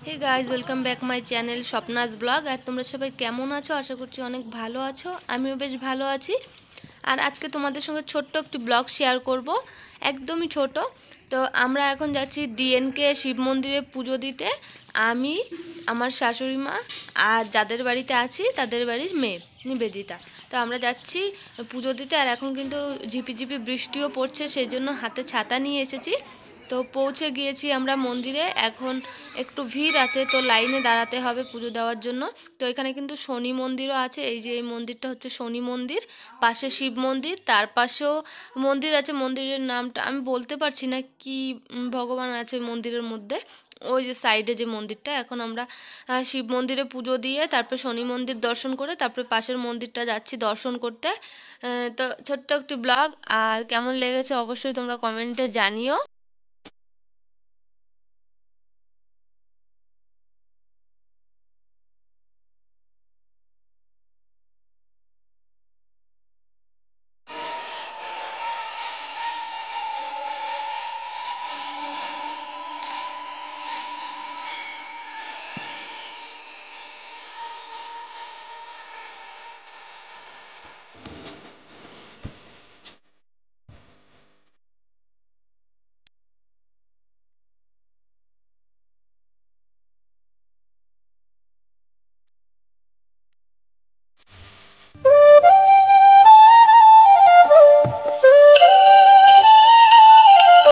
Hey guys, welcome back my channel Swapna's blog. আর তোমরা সবাই কেমন আছো? আশা করছি অনেক ভালো আছো। আমিও বেশ ভালো আছি। আর আজকে তোমাদের সঙ্গে ছোট্ট একটি ব্লগ শেয়ার করব, একদমই ছোট। তো আমরা এখন যাচ্ছি ডিএনকে শিব মন্দিরে পুজো দিতে। আমি, আমার শাশুড়ি মা আর যাদের বাড়িতে আছি তাদের বাড়ির মেয়ে নিবেদিতা। তো আমরা যাচ্ছি পুজো দিতে। আর এখন কিন্তু ঝিপিঝিপি বৃষ্টিও পড়ছে, সেই জন্য হাতে ছাতা নিয়ে এসেছি। তো পৌঁছে গিয়েছি আমরা মন্দিরে। এখন একটু ভিড় আছে, তো লাইনে দাঁড়াতে হবে পুজো দেওয়ার জন্য। তো এখানে কিন্তু শনি মন্দিরও আছে। এই যে এই মন্দিরটা হচ্ছে শনি মন্দির, পাশে শিব মন্দির, তার পাশেও মন্দির আছে। মন্দিরের নামটা আমি বলতে পারছি না, কি ভগবান আছে মন্দিরের মধ্যে। ওই যে সাইডে যে মন্দিরটা, এখন আমরা শিব মন্দিরে পুজো দিয়ে তারপর শনি মন্দির দর্শন করে তারপরে পাশের মন্দিরটা যাচ্ছি দর্শন করতে। তো ছোট্ট একটি ব্লগ। আর কেমন লেগেছে অবশ্যই তোমরা কমেন্টে জানিও।